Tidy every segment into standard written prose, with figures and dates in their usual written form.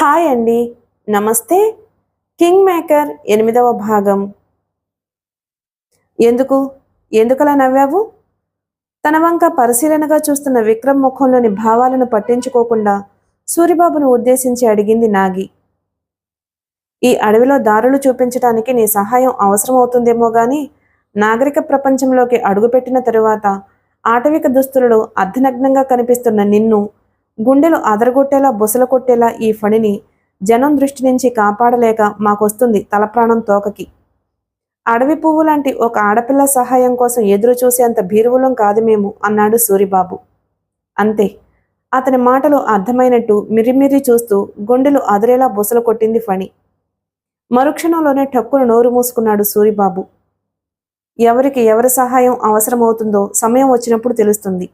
Hi అండి. నమస్తే. King maker 8వ భాగం. ఎందుకు? ఎందుకలా నవ్వావు? తన వంక పరిశీలనగా చూస్తున్న విక్రమ్ ముఖంలోని భావాలను పట్టించుకోకుండా సూరిబాబును ఉద్దేశించి అడిగింది నాగి. ఈ అడవిలో దారులు చూపించటానికి నీ సహాయం అవసరమవుతుందేమో గాని నాగరిక ప్రపంచంలోకి అడుగుపెట్టిన తరువాత ఆటవిక దుస్తులలో అర్ధనగ్నంగా కనిపిస్తున్న నిన్ను గుండెలు అదరగొట్టేలా బుసలు కొట్టేలా ఈ ఫణిని జనం దృష్టి నుంచి కాపాడలేక మాకొస్తుంది తలప్రాణం తోకకి. అడవి పువ్వు లాంటి ఒక ఆడపిల్ల సహాయం కోసం ఎదురు చూసేంత భీరువులం కాదు మేము అన్నాడు సూరిబాబు. అంతే. అతని మాటలు అర్థమైనట్టు మిరిమిరి చూస్తూ గుండెలు అదిరేలా బుసలు కొట్టింది ఫణి. మరుక్షణంలోనే టక్కును నోరు మూసుకున్నాడు సూరిబాబు. ఎవరికి ఎవరి సహాయం అవసరమవుతుందో సమయం వచ్చినప్పుడు తెలుస్తుంది.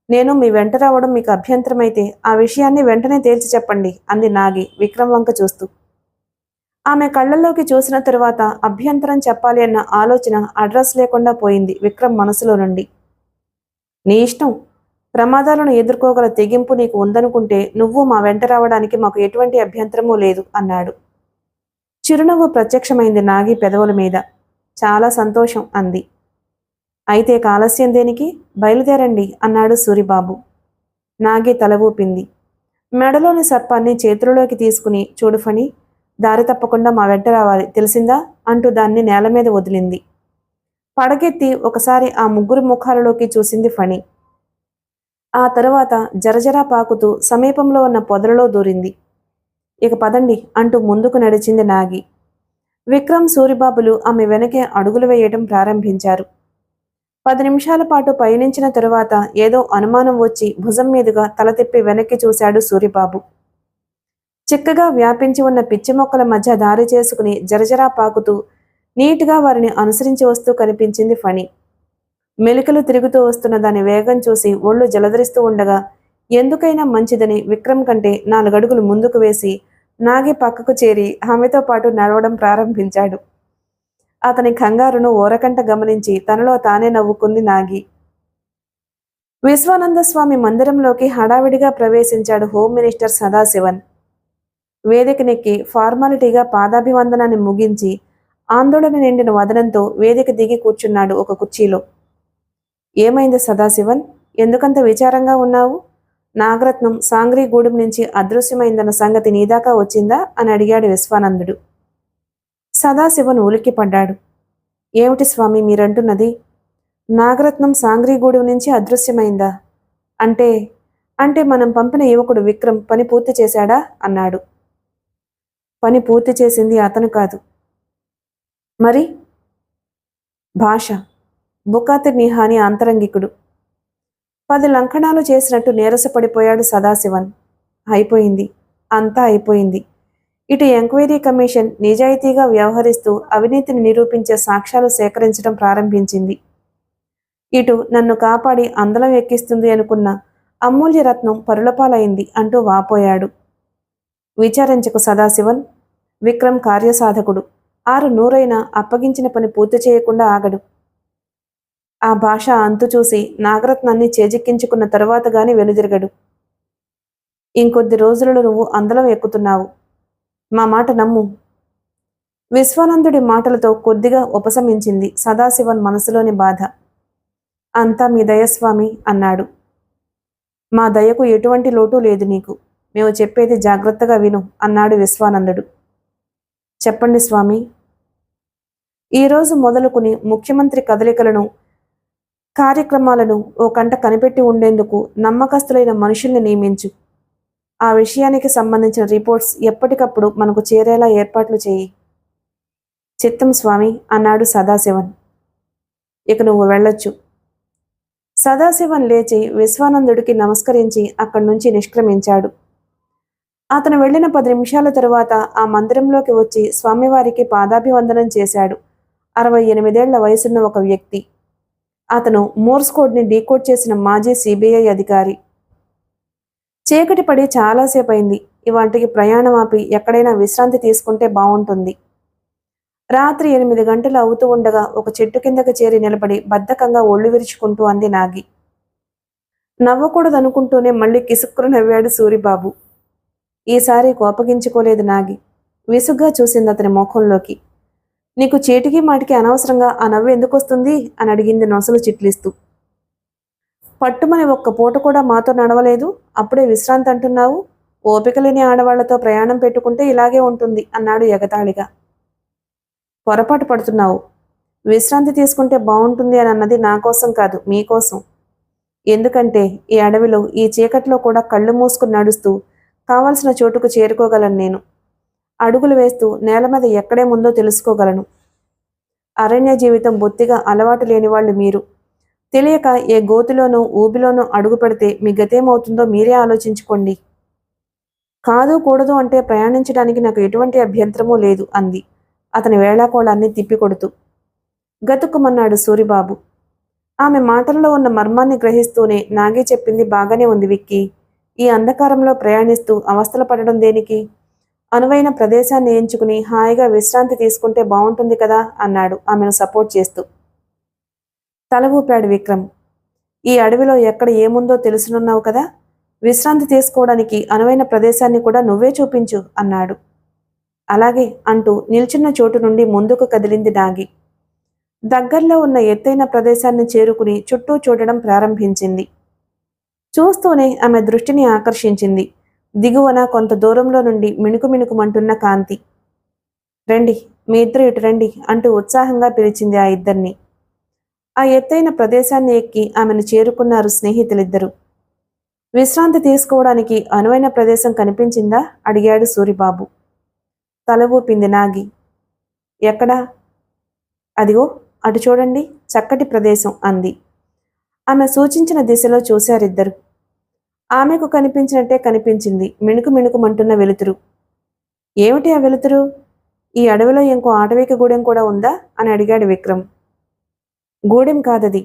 నేను మీ వెంట రావడం మీకు అభ్యంతరమైతే ఆ విషయాన్ని వెంటనే తేల్చి చెప్పండి అంది నాగి విక్రమ్ వంక చూస్తూ. ఆమె కళ్ళల్లోకి చూసిన తరువాత అభ్యంతరం చెప్పాలి అన్న ఆలోచన అడ్రస్ లేకుండా పోయింది విక్రమ్ మనసులో నుండి. నీ ఇష్టం. ప్రమాదాలను ఎదుర్కోగల తెగింపు నీకు ఉందనుకుంటే నువ్వు మా వెంట రావడానికి మాకు ఎటువంటి అభ్యంతరమూ లేదు అన్నాడు. చిరునవ్వు ప్రత్యక్షమైంది నాగి పెదవుల మీద. చాలా సంతోషం అంది. అయితే కాలస్యం దేనికి? బయలుదేరండి అన్నాడు సూరిబాబు. నాగి తల ఊపింది. మెడలోని సర్పాన్ని చేతులలోకి తీసుకుని చూడు ఫణి, దారి తప్పకుండా మా వెంట రావాలి తెలిసిందా అంటూ దాన్ని నేల మీద వదిలింది. పడగెత్తి ఒకసారి ఆ ముగ్గురు ముఖాలలోకి చూసింది ఫణి. ఆ తరువాత జరజరా పాకుతూ సమీపంలో ఉన్న పొదలలో దూరింది. ఇక పదండి అంటూ ముందుకు నడిచింది నాగి. విక్రమ్ సూరిబాబులు ఆమె వెనకే అడుగులు వేయటం ప్రారంభించారు. 10 నిమిషాల పాటు పయనించిన తరువాత ఏదో అనుమానం వచ్చి భుజం మీదుగా తల తిప్పి వెనక్కి చూశాడు సూరిబాబు. చిక్కగా వ్యాపించి ఉన్న పిచ్చి మొక్కల మధ్య దారి చేసుకుని జరజరా పాకుతూ నీట్గా వారిని అనుసరించి వస్తూ కనిపించింది ఫణి. మెలికలు తిరుగుతూ వస్తున్న దాని వేగం చూసి ఒళ్ళు జలధరిస్తూ ఉండగా ఎందుకైనా మంచిదని విక్రమ్ కంటే 4 అడుగులు ముందుకు వేసి నాగి పక్కకు చేరి ఆమెతో పాటు నడవడం ప్రారంభించాడు. అతని కంగారును ఓరకంట గమనించి తనలో తానే నవ్వుకుంది నాగి. విశ్వానంద స్వామి మందిరంలోకి హడావిడిగా ప్రవేశించాడు హోమ్ మినిస్టర్ సదాశివన్. వేదికనెక్కి ఫార్మాలిటీగా పాదాభివందనాన్ని ముగించి ఆందోళన నిండిన వదనంతో వేదిక దిగి కూర్చున్నాడు ఒక కుర్చీలో. ఏమైంది సదాశివన్? ఎందుకంత విచారంగా ఉన్నావు? నాగరత్నం సాంగ్రీగూడెం నుంచి అదృశ్యమైందన్న సంగతి నీదాకా వచ్చిందా అని అడిగాడు విశ్వానందుడు. సదాశివన్ ఉలిక్కిపడ్డాడు. ఏమిటి స్వామి మీరంటున్నది? నాగరత్నం సాంగ్రీగూడెం నుంచి అదృశ్యమైందా? అంటే అంటే మనం పంపిన యువకుడు విక్రమ్ పని పూర్తి చేశాడా అన్నాడు. పని పూర్తి చేసింది అతను కాదు. మరి? భాష. బుకాతిర్ నిహాని అంతరంగికుడు. 10 లంకణాలు చేసినట్టు నీరసపడిపోయాడు సదాశివన్. అయిపోయింది. అంతా అయిపోయింది. ఇటు ఎంక్వైరీ కమిషన్ నిజాయితీగా వ్యవహరిస్తూ అవినీతిని నిరూపించే సాక్ష్యాలు సేకరించడం ప్రారంభించింది. ఇటు నన్ను కాపాడి అందలం ఎక్కిస్తుంది అనుకున్న అమూల్యరత్నం పరులపాలైంది అంటూ వాపోయాడు. విచారించకు సదాశివన్. విక్రమ్ కార్యసాధకుడు. 6 అప్పగించిన పని పూర్తి చేయకుండా ఆగడు. ఆ భాష అంతు చూసి నాగరత్నాన్ని చేజిక్కించుకున్న తరువాత గాని వెనుదిరగడు. ఇంకొద్ది రోజులలో నువ్వు అందలం ఎక్కుతున్నావు. మా మాట నమ్ము. విశ్వానందుడి మాటలతో కొద్దిగా ఉపశమించింది సదాశివన్ మనసులోని బాధ. అంతా మీ దయస్వామి అన్నాడు. మా దయకు ఎటువంటి లోటు లేదు నీకు. మేము చెప్పేది జాగ్రత్తగా విను అన్నాడు విశ్వానందుడు. చెప్పండి స్వామి. ఈరోజు మొదలుకుని ముఖ్యమంత్రి కదలికలను కార్యక్రమాలను ఓ కంట కనిపెట్టి ఉండేందుకు నమ్మకస్తులైన మనుషుల్ని నియమించు. ఆ విషయానికి సంబంధించిన రిపోర్ట్స్ ఎప్పటికప్పుడు మనకు చేరేలా ఏర్పాట్లు చేయి. చిత్తం స్వామి అన్నాడు సదాశివన్. ఇక నువ్వు వెళ్ళొచ్చు. సదాశివన్ లేచి విశ్వానందుడికి నమస్కరించి అక్కడి నుంచి నిష్క్రమించాడు. అతను వెళ్ళిన 10 నిమిషాల తరువాత ఆ మందిరంలోకి వచ్చి స్వామివారికి పాదాభివందనం చేశాడు 68 ఏళ్ల వయసున్న ఒక వ్యక్తి. అతను మోర్స్ కోడ్ని డీకోడ్ చేసిన మాజీ సిబిఐ అధికారి. చీకటి పడి చాలాసేపు అయింది. ఇవాంటికి ప్రయాణం ఆపి ఎక్కడైనా విశ్రాంతి తీసుకుంటే బాగుంటుంది. రాత్రి 8 గంటలు అవుతూ ఉండగా ఒక చెట్టు కిందకు చేరి నిలబడి బద్ధకంగా ఒళ్ళు విరుచుకుంటూ అంది నాగి. నవ్వకూడదనుకుంటూనే మళ్ళీ కిసుక్కున నవ్వాడు సూరిబాబు. ఈసారి కోపగించుకోలేదు నాగి. విసుగ్గా చూసింది అతని ముఖంలోకి. నీకు చీటికి మాటికి అనవసరంగా ఆ నవ్వు ఎందుకొస్తుంది అని అడిగింది నొసలు చిట్లిస్తూ. పట్టుమని ఒక్క పూట కూడా మాతో నడవలేదు, అప్పుడే విశ్రాంతి అంటున్నావు. ఓపిక లేని ఆడవాళ్లతో ప్రయాణం పెట్టుకుంటే ఇలాగే ఉంటుంది అన్నాడు ఎగతాళిగా. పొరపాటు పడుతున్నావు. విశ్రాంతి తీసుకుంటే బాగుంటుంది అని అన్నది నా కోసం కాదు, మీకోసం. ఎందుకంటే ఈ అడవిలో ఈ చీకట్లో కూడా కళ్ళు మూసుకుని నడుస్తూ కావలసిన చోటుకు చేరుకోగలను నేను. అడుగులు వేస్తూ నేల మీద ఎక్కడే ముందో తెలుసుకోగలను. అరణ్య జీవితం బొత్తిగా అలవాటు లేని వాళ్ళు మీరు. తెలియక ఏ గోతిలోనో ఊబిలోనో అడుగు పెడితే మీ గతేమవుతుందో మీరే ఆలోచించుకోండి. కాదు కూడదు అంటే ప్రయాణించడానికి నాకు ఎటువంటి అభ్యంతరమూ లేదు అంది అతని వేళాకోళాన్ని తిప్పికొడుతూ. గతుక్కుమన్నాడు సూరిబాబు. ఆమె మాటల్లో ఉన్న మర్మాన్ని గ్రహిస్తూనే నాగే చెప్పింది బాగానే ఉంది విక్కీ. ఈ అంధకారంలో ప్రయాణిస్తూ అవస్థలు పడడం దేనికి? అనువైన ప్రదేశాన్ని ఎంచుకుని హాయిగా విశ్రాంతి తీసుకుంటే బాగుంటుంది కదా అన్నాడు ఆమెను సపోర్ట్ చేస్తూ. తల ఊపాడు విక్రమ్. ఈ అడవిలో ఎక్కడ ఏముందో తెలుసునున్నావు కదా, విశ్రాంతి తీసుకోవడానికి అనువైన ప్రదేశాన్ని కూడా నువ్వే చూపించు అన్నాడు. అలాగే అంటూ నిల్చున్న చోటు నుండి ముందుకు కదిలింది నాగి. దగ్గర్లో ఉన్న ఎత్తైన ప్రదేశాన్ని చేరుకుని చుట్టూ చూడడం ప్రారంభించింది. చూస్తూనే ఆమె దృష్టిని ఆకర్షించింది దిగువన కొంత దూరంలో నుండి మిణుకుమిణుకుమంటున్న కాంతి. రండి, మీ ఇద్దరు ఇటు రండి అంటూ ఉత్సాహంగా పిలిచింది ఆ ఇద్దరిని. ఆ ఎత్తైన ప్రదేశాన్ని ఎక్కి ఆమెను చేరుకున్నారు స్నేహితులిద్దరూ. విశ్రాంతి తీసుకోవడానికి అనువైన ప్రదేశం కనిపించిందా అడిగాడు సూరిబాబు. తల ఊపింది నాగి. ఎక్కడా? అదిగో అటు చూడండి, చక్కటి ప్రదేశం అంది. ఆమె సూచించిన దిశలో చూశారిద్దరు. ఆమెకు కనిపించినట్టే కనిపించింది మిణుకు మిణుకుమంటున్న వెలుతురు. ఏమిటి ఆ వెలుతురు? ఈ అడవిలో ఇంకో ఆటవిక గూడెం కూడా ఉందా అని అడిగాడు విక్రమ్. గూడెం కాదది.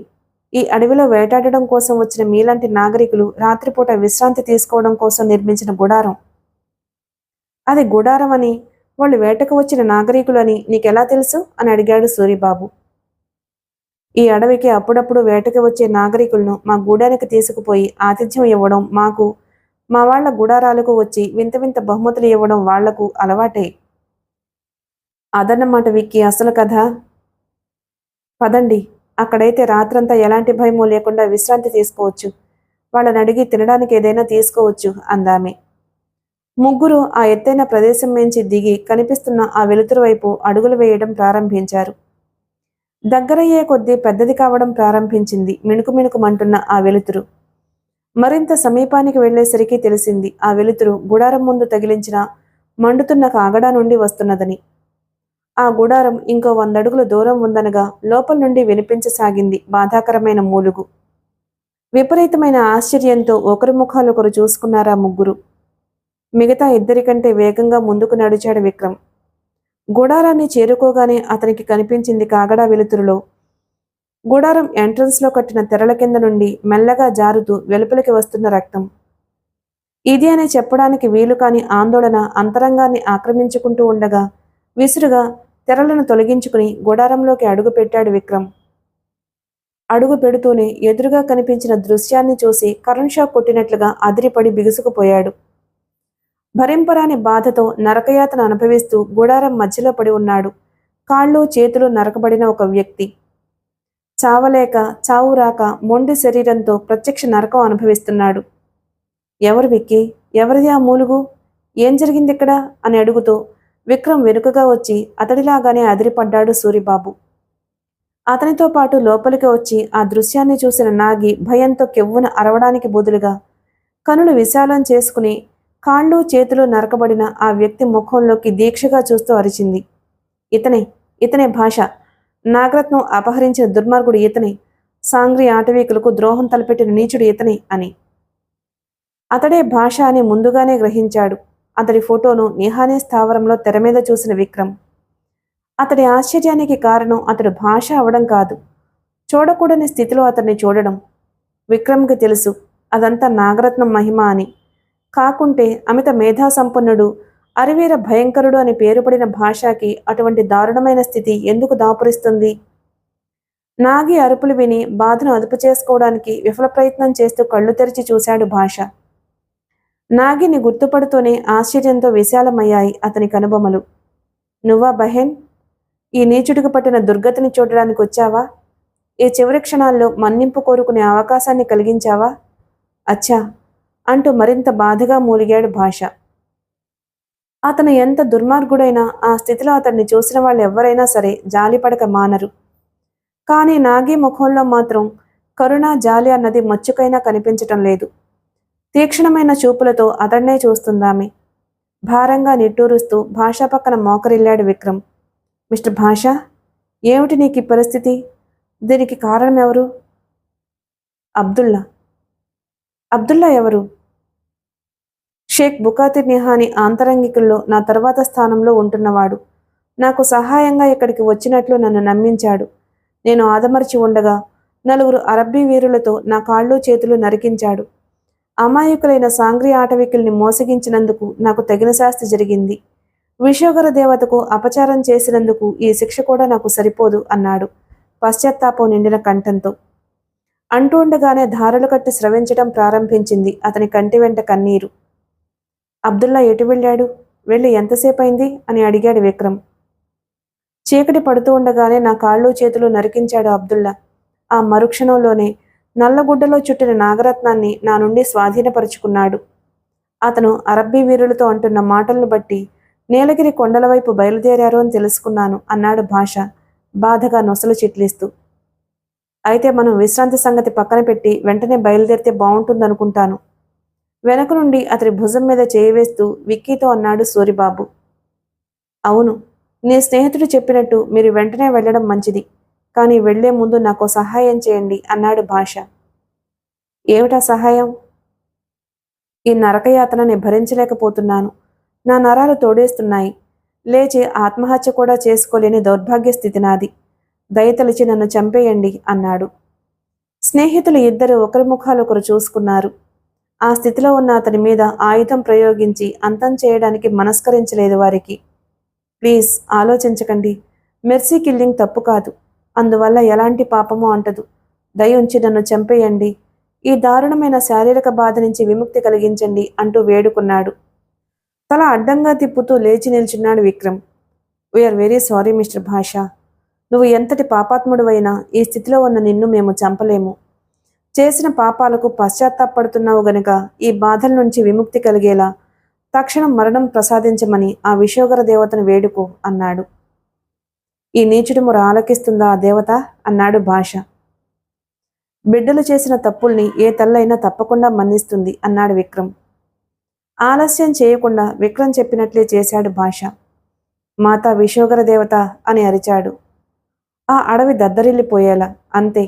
ఈ అడవిలో వేటాడడం కోసం వచ్చిన మీలాంటి నాగరికులు రాత్రిపూట విశ్రాంతి తీసుకోవడం కోసం నిర్మించిన గుడారం. అది గుడారం అని, వాళ్ళు వేటకు వచ్చిన నాగరికులు అని నీకెలా తెలుసు అని అడిగాడు సూరిబాబు. ఈ అడవికి అప్పుడప్పుడు వేటకి వచ్చే నాగరికులను మా గూడానికి తీసుకుపోయి ఆతిథ్యం ఇవ్వడం మాకు, మా వాళ్ల గుడారాలకు వచ్చి వింత వింత బహుమతులు ఇవ్వడం వాళ్లకు అలవాటే. అదన్నమాట విక్కీ అసలు కథ. పదండి, అక్కడైతే రాత్రంతా ఎలాంటి భయమూ లేకుండా విశ్రాంతి తీసుకోవచ్చు. వాళ్ళని అడిగి తినడానికి ఏదైనా తీసుకోవచ్చు అందామె. ముగ్గురు ఆ ఎత్తైన ప్రదేశం నుంచి దిగి కనిపిస్తున్న ఆ వెలుతురు వైపు అడుగులు వేయడం ప్రారంభించారు. దగ్గరయ్యే కొద్దీ పెద్దది కావడం ప్రారంభించింది మిణుకు మిణుకుమంటున్న ఆ వెలుతురు. మరింత సమీపానికి వెళ్లేసరికి తెలిసింది ఆ వెలుతురు గుడారం ముందు తగిలించిన మండుతున్న కాగడా నుండి వస్తున్నదని. ఆ గుడారం ఇంకో 100 అడుగుల దూరం ఉందనగా లోపల నుండి వినిపించసాగింది బాధాకరమైన మూలుగు. విపరీతమైన ఆశ్చర్యంతో ఒకరి ముఖాలొకరు చూసుకున్నారా ముగ్గురు. మిగతా ఇద్దరికంటే వేగంగా ముందుకు నడిచాడు విక్రమ్. గుడారాన్ని చేరుకోగానే అతనికి కనిపించింది కాగడా వెలుతురులో గుడారం ఎంట్రన్స్లో కట్టిన తెరల కింద నుండి మెల్లగా జారుతూ వెలుపలికి వస్తున్న రక్తం. ఇది అని చెప్పడానికి వీలు కాని ఆందోళన అంతరంగాన్ని ఆక్రమించుకుంటూ ఉండగా విసురుగా తెరలను తొలగించుకుని గుడారంలోకి అడుగు పెట్టాడు విక్రమ్. అడుగు పెడుతూనే ఎదురుగా కనిపించిన దృశ్యాన్ని చూసి కరెంట్ షాక్ కొట్టినట్లుగా అదిరిపడి బిగుసుకుపోయాడు. భరింపరాని బాధతో నరకయాతన అనుభవిస్తూ గుడారం మధ్యలో పడి ఉన్నాడు కాళ్ళు చేతులు నరకబడిన ఒక వ్యక్తి. చావలేక చావు రాక మొండి శరీరంతో ప్రత్యక్ష నరకం అనుభవిస్తున్నాడు. ఎవరు విక్కీ? ఎవరిది ఆ మూలుగు? ఏం జరిగింది ఇక్కడ అని అడుగుతూ విక్రమ్ వెనుకగా వచ్చి అతడిలాగానే అదిరిపడ్డాడు సూరిబాబు. అతనితో పాటు లోపలికి వచ్చి ఆ దృశ్యాన్ని చూసిన నాగి భయంతో కెవ్వున అరవడానికి బదులుగా కనులు విశాలం చేసుకుని కాళ్ళు చేతులు నరకబడిన ఆ వ్యక్తి ముఖంలోకి దీక్షగా చూస్తూ అరిచింది. ఇతనే భాష. నాగరత్నం అపహరించిన దుర్మార్గుడు ఇతనే. సాంగ్రీ ఆటవీకులకు ద్రోహం తలపెట్టిన నీచుడు ఇతనే అని. అతడే భాష అని ముందుగానే గ్రహించాడు అతడి ఫోటోను నిహానే స్థావరంలో తెర మీద చూసిన విక్రమ్. అతడి ఆశ్చర్యానికి కారణం అతడు భాష అవడం కాదు, చూడకూడని స్థితిలో అతన్ని చూడడం. విక్రమ్కి తెలుసు అదంతా నాగరత్నం మహిమ అని. కాకుంటే అమిత మేధా సంపన్నుడు, అరివీర భయంకరుడు అని పేరుపడిన భాషకి అటువంటి దారుణమైన స్థితి ఎందుకు దాపురిస్తుంది? నాగి అరుపులు విని బాధను అదుపు చేసుకోవడానికి విఫల ప్రయత్నం చేస్తూ కళ్ళు తెరిచి చూశాడు భాష. నాగిని గుర్తుపడుతూనే ఆశ్చర్యంతో విశాలమయ్యాయి అతని కనుబొమలు. నువ్వా బహెన్? ఈ నీచుడికి పట్టిన దుర్గతిని చూడడానికి వచ్చావా? ఈ చివరి క్షణాల్లో మన్నింపు కోరుకునే అవకాశాన్ని కలిగించావా? అచ్చా అంటూ మరింత బాధగా మూలిగాడు భాష. అతను ఎంత దుర్మార్గుడైనా ఆ స్థితిలో అతన్ని చూసిన వాళ్ళు ఎవరైనా సరే జాలిపడక మానరు. కానీ నాగి ముఖంలో మాత్రం కరుణ, జాలి అన్నది మచ్చుకైనా కనిపించటం లేదు. తీక్షణమైన చూపులతో అతన్నే చూస్తుందామె. భారంగా నిట్టూరుస్తూ భాష పక్కన మోకరిల్లాడు విక్రమ్. మిస్టర్ భాష, ఏమిటి నీకు ఈ పరిస్థితి? దీనికి కారణం ఎవరు? అబ్దుల్లా. అబ్దుల్లా ఎవరు? షేక్ బుకాతిర్ నిహాని ఆంతరంగికుల్లో నా తర్వాత స్థానంలో ఉంటున్నవాడు. నాకు సహాయంగా ఇక్కడికి వచ్చినట్లు నన్ను నమ్మించాడు. నేను ఆదమర్చి ఉండగా నలుగురు అరబ్బీ వీరులతో నా కాళ్ళు చేతులు నరికించాడు. అమాయకులైన సాంగ్రీ ఆటవికుల్ని మోసగించినందుకు నాకు తగిన శాస్తి జరిగింది. విశ్వగర దేవతకు అపచారం చేసినందుకు ఈ శిక్ష కూడా నాకు సరిపోదు అన్నాడు పశ్చాత్తాపం నిండిన కంఠంతో. అంటూ ఉండగానే ధారలు కట్టి స్రవించడం ప్రారంభించింది అతని కంటి వెంట కన్నీరు. అబ్దుల్లా ఎటు వెళ్ళాడు? వెళ్ళి ఎంతసేపైంది అని అడిగాడు విక్రమ్. చీకటి పడుతూ ఉండగానే నా కాళ్ళు చేతులు నరికించాడు అబ్దుల్లా. ఆ మరుక్షణంలోనే నల్లగుడ్డలో చుట్టిన నాగరత్నాన్ని నా నుండి స్వాధీనపరుచుకున్నాడు. అతను అరబ్బీ వీరులతో అంటున్న మాటలను బట్టి నీలగిరి కొండల వైపు బయలుదేరారు అని తెలుసుకున్నాను అన్నాడు భాష బాధగా నొసలు చిట్లిస్తూ. అయితే మనం విశ్రాంతి సంగతి పక్కన పెట్టి వెంటనే బయలుదేరితే బాగుంటుందనుకుంటాను. వెనక నుండి అతని భుజం మీద చేయి వేస్తూ విక్కీతో అన్నాడు సూరిబాబు. అవును, నీ స్నేహితుడు చెప్పినట్టు మీరు వెంటనే వెళ్ళడం మంచిది. కానీ వెళ్లే ముందు నాకు సహాయం చేయండి అన్నాడు భాష. ఏమిటా సహాయం? ఈ నరకయాతనని భరించలేకపోతున్నాను. నా నరాలు తోడేస్తున్నాయి. లేచి ఆత్మహత్య కూడా చేసుకోలేని దౌర్భాగ్య స్థితి నాది. దయతలిచి నన్ను చంపేయండి అన్నాడు. స్నేహితులు ఇద్దరు ఒకరి ముఖాలు ఒకరు చూసుకున్నారు. ఆ స్థితిలో ఉన్న అతని మీద ఆయుధం ప్రయోగించి అంతం చేయడానికి మనస్కరించలేదు వారికి. ప్లీజ్ ఆలోచించకండి. మెర్సీ కిల్లింగ్ తప్పు కాదు. అందువల్ల ఎలాంటి పాపమూ అంటదు. దయ ఉంచి నన్ను చంపేయండి. ఈ దారుణమైన శారీరక బాధ నుంచి విముక్తి కలిగించండి అంటూ వేడుకున్నాడు. తల అడ్డంగా తిప్పుతూ లేచి నిల్చున్నాడు Vikram. We are very sorry mister Bhasha. నువ్వు ఎంతటి పాపాత్ముడువైనా ఈ స్థితిలో ఉన్న నిన్ను మేము చంపలేము. చేసిన పాపాలకు పశ్చాత్తాపడుతున్నావు గనుక ఈ బాధల నుంచి విముక్తి కలిగేలా తక్షణం మరణం ప్రసాదించమని ఆ విశ్వగర దేవతను వేడుకో అన్నాడు. ఈ నీచుడు మొర ఆలకిస్తుందా ఆ దేవత అన్నాడు భాష. బిడ్డలు చేసిన తప్పుల్ని ఏ తల్లైనా తప్పకుండా మన్నిస్తుంది అన్నాడు విక్రమ్. ఆలస్యం చేయకుండా విక్రమ్ చెప్పినట్లే చేశాడు భాష. మాతా విశ్వగర దేవత అని అరిచాడు. ఆ అడవి దద్దరిల్లిపోయేలా. అంతే.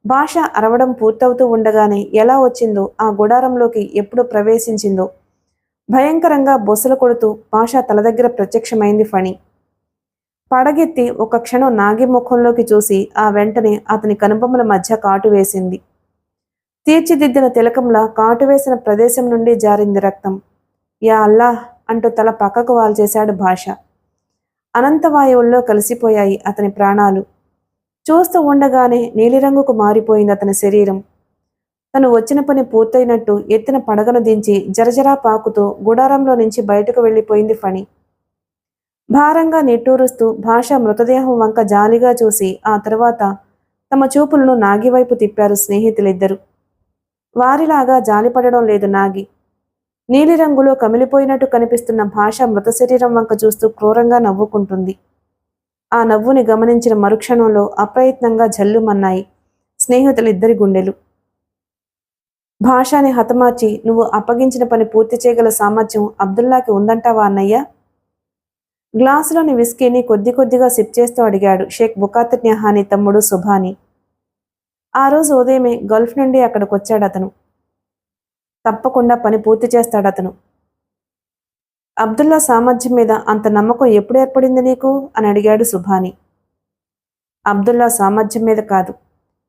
భాష అరవడం పూర్తవుతూ ఉండగానే ఎలా వచ్చిందో, ఆ గుడారంలోకి ఎప్పుడు ప్రవేశించిందో భయంకరంగా బొసలు కొడుతూ భాష తల దగ్గర ప్రత్యక్షమైంది ఫణి. పడగెత్తి ఒక క్షణం నాగి ముఖంలోకి చూసి ఆ వెంటనే అతని కనుబొమ్మల మధ్య కాటు వేసింది. తీర్చిదిద్దిన తిలకంలా కాటు వేసిన ప్రదేశం నుండి జారింది రక్తం. యా అల్లాహ్ అంటూ తల పక్కకు వాల్చేశాడు భాష. అనంతవాయువుల్లో కలిసిపోయాయి అతని ప్రాణాలు. చూస్తూ ఉండగానే నీలిరంగుకు మారిపోయింది అతని శరీరం. తను వచ్చిన పని పూర్తయినట్టు ఎత్తిన పడగను దించి జరజరా పాకుతూ గుడారంలో నుంచి బయటకు వెళ్ళిపోయింది ఫణి. భారంగా నిట్టూరుస్తూ భాష మృతదేహం వంక జాలిగా చూసి ఆ తరువాత తమ చూపులను నాగివైపు తిప్పారు స్నేహితులిద్దరూ. వారిలాగా జాలిపడడం లేదు నాగి. నీలిరంగులో కమిలిపోయినట్టు కనిపిస్తున్న భాష మృత శరీరం వంక చూస్తూ క్రూరంగా నవ్వుకుంటుంది. ఆ నవ్వుని గమనించిన మరుక్షణంలో అప్రయత్నంగా జల్లుమన్నాయి స్నేహితులిద్దరి గుండెలు. భాషని హతమార్చి నువ్వు అప్పగించిన పని పూర్తి చేయగల సామర్థ్యం అబ్దుల్లాకి ఉందంటావా అన్నయ్య? గ్లాసులోని విస్కీని కొద్ది కొద్దిగా సిప్ చేస్తూ అడిగాడు షేక్ బుకాతిర్ నిహాని తమ్ముడు సుభాని. ఆ రోజు ఉదయమే గల్ఫ్ నుండి అక్కడికొచ్చాడతను. తప్పకుండా పని పూర్తి చేస్తాడతను. అబ్దుల్లా సామర్థ్యం మీద అంత నమ్మకం ఎప్పుడు ఏర్పడింది నీకు అని అడిగాడు సుభాని. అబ్దుల్లా సామర్థ్యం మీద కాదు,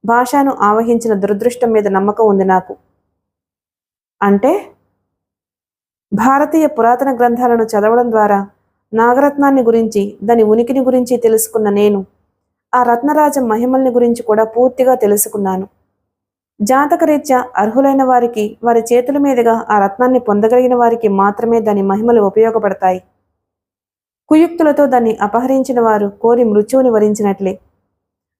భాషను ఆవహించిన దురదృష్టం మీద నమ్మకం ఉంది నాకు. అంటే భారతీయ పురాతన గ్రంథాలను చదవడం ద్వారా నాగరత్నాన్ని గురించి, దాని ఉనికిని గురించి తెలుసుకున్న నేను ఆ రత్నరాజ మహిమల్ని గురించి కూడా పూర్తిగా తెలుసుకున్నాను. జాతకరీత్యా అర్హులైన వారికి, వారి చేతుల మీదుగా ఆ రత్నాన్ని పొందగలిగిన వారికి మాత్రమే దాని మహిమలు ఉపయోగపడతాయి. కుయుక్తులతో దాన్ని అపహరించిన వారు కోరి మృత్యువుని వరించినట్లే.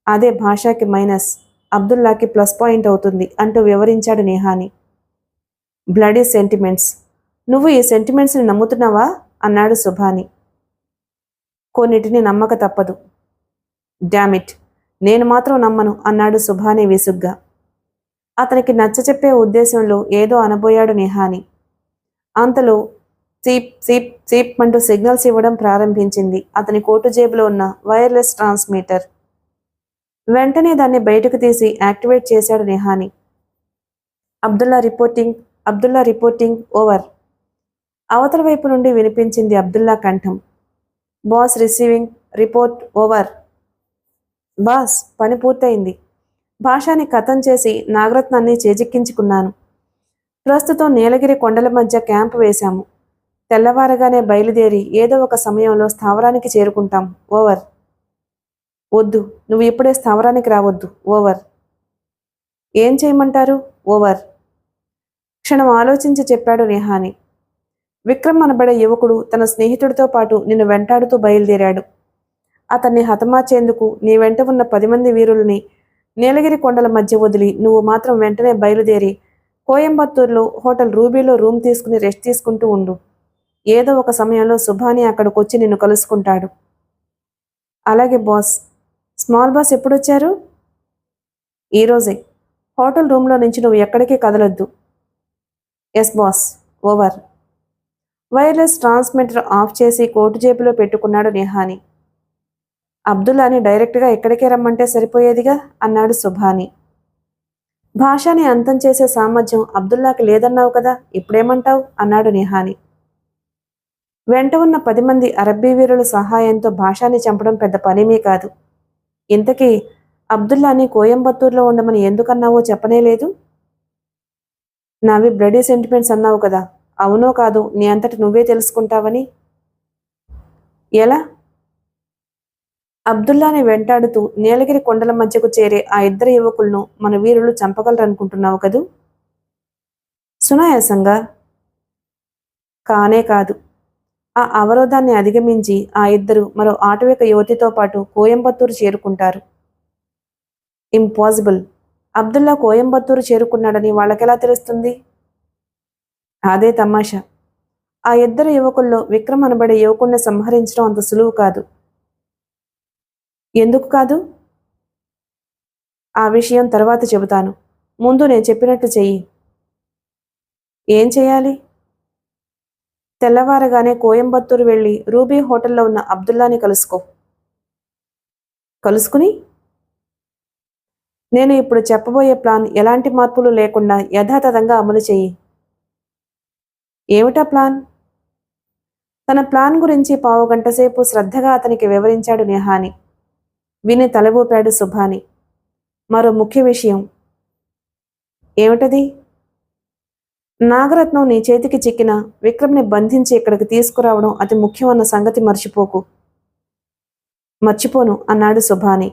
అదే భాషాకి మైనస్, అబ్దుల్లాకి ప్లస్ పాయింట్ అవుతుంది అంటూ వివరించాడు నేహాని. Bloody sentiments. నువ్వు ఈ సెంటిమెంట్స్ని నమ్ముతున్నావా అన్నాడు సుభాని. కొన్నిటిని నమ్మక తప్పదు. డామిట్, నేను మాత్రం నమ్మను అన్నాడు సుభాని విసుగ్గా. అతనికి నచ్చచెప్పే ఉద్దేశంలో ఏదో అనబోయాడు నేహాని. అంతలో చీప్ చీప్ చీప్ అంటూ సిగ్నల్స్ ఇవ్వడం ప్రారంభించింది అతని కోటు జేబులో ఉన్న వైర్లెస్ ట్రాన్స్మీటర్. వెంటనే దాన్ని బయటకు తీసి యాక్టివేట్ చేశాడు Nehani. Abdullah reporting, Abdullah reporting, over. అవతల వైపు నుండి వినిపించింది అబ్దుల్లా కంఠం. Boss receiving, report, over. Boss, పని పూర్తయింది. భాషాని ఖతం చేసి నాగరత్నాన్ని చేజిక్కించుకున్నాను. ప్రస్తుతం నీలగిరి కొండల మధ్య క్యాంపు వేశాము. తెల్లవారగానే బయలుదేరి ఏదో ఒక సమయంలో స్థావరానికి చేరుకుంటాం, ఓవర్. వద్దు, నువ్వు ఇప్పుడే స్థావరానికి రావద్దు, ఓవర్. ఏం చేయమంటారు, ఓవర్. క్షణం ఆలోచించి చెప్పాడు నేహాని. విక్రమ్ అనబడే యువకుడు తన స్నేహితుడితో పాటు నిన్ను వెంటాడుతూ బయలుదేరాడు. అతన్ని హతమార్చేందుకు నీ వెంట ఉన్న 10 మంది వీరుల్ని నీలగిరి కొండల మధ్య వదిలి నువ్వు మాత్రం వెంటనే బయలుదేరి కోయంబత్తూరులో హోటల్ రూబీలో రూమ్ తీసుకుని రెస్ట్ తీసుకుంటూ ఉండు. ఏదో ఒక సమయంలో సుభాని అక్కడికొచ్చి నిన్ను కలుసుకుంటాడు. అలాగే బాస్. Small boss ఎప్పుడొచ్చారు? ఈరోజే. హోటల్ రూమ్లో నుంచి నువ్వు ఎక్కడికి కదలొద్దు. Yes boss, over. Wireless transmitter off చేసి కోటు జేబులో పెట్టుకున్నాడు నేహాని. అబ్దుల్లాని డైరెక్ట్గా ఎక్కడికే రమ్మంటే సరిపోయేదిగా అన్నాడు సుభాని. భాషని అంతం చేసే సామర్థ్యం అబ్దుల్లాకి లేదన్నావు కదా, ఇప్పుడేమంటావు అన్నాడు నేహాని. వెంట ఉన్న 10 మంది అరబ్బీ వీరుల సహాయంతో భాషాని చంపడం పెద్ద పనేమీ కాదు. ఇంతకీ అబ్దుల్లాని కోయంబత్తూరులో ఉండమని ఎందుకన్నావో చెప్పనేలేదు. నావి బ్లడీ సెంటిమెంట్స్ అన్నావు కదా, అవునో కాదో నీ అంతటి నువ్వే తెలుసుకుంటావని. ఎలా? అబ్దుల్లాని వెంటాడుతూ నీలగిరి కొండల మధ్యకు చేరే ఆ 2 యువకులను మన వీరులు చంపగలరనుకుంటున్నావు కదూ? సునాయాసంగా. కానే కాదు. ఆ అవరోధాన్ని అధిగమించి ఆ 2 మరో ఆటవిక యువతితో పాటు కోయంబత్తూరు చేరుకుంటారు. ఇంపాసిబుల్. అబ్దుల్లా కోయంబత్తూరు చేరుకున్నాడని వాళ్ళకెలా తెలుస్తుంది? అదే తమాషా. ఆ 2 యువకుల్లో విక్రమ్ అనబడే యువకుణ్ణి సంహరించడం అంత సులువు కాదు. ఎందుకు కాదు? ఆ విషయం తర్వాత చెబుతాను. ముందు నేను చెప్పినట్టు చెయ్యి. ఏం చేయాలి? తెల్లవారగానే కోయంబత్తూరు వెళ్ళి రూబీ హోటల్లో ఉన్న అబ్దుల్లాని కలుసుకో. కలుసుకుని నేను ఇప్పుడు చెప్పబోయే ప్లాన్ ఎలాంటి మార్పులు లేకుండా యథాతథంగా అమలు చెయ్యి. ఏమిటా ప్లాన్? తన ప్లాన్ గురించి పావుగంట సేపు శ్రద్ధగా అతనికి వివరించాడు నేహాని. విని తలవూపాడు సుభాని. మరో ముఖ్య విషయం. ఏమిటది? నాగరత్నం నీ చేతికి చిక్కిన విక్రమ్ని బంధించి ఇక్కడికి తీసుకురావడం అతి ముఖ్యమన్న సంగతి మర్చిపోకు. మర్చిపోను అన్నాడు సుభాని.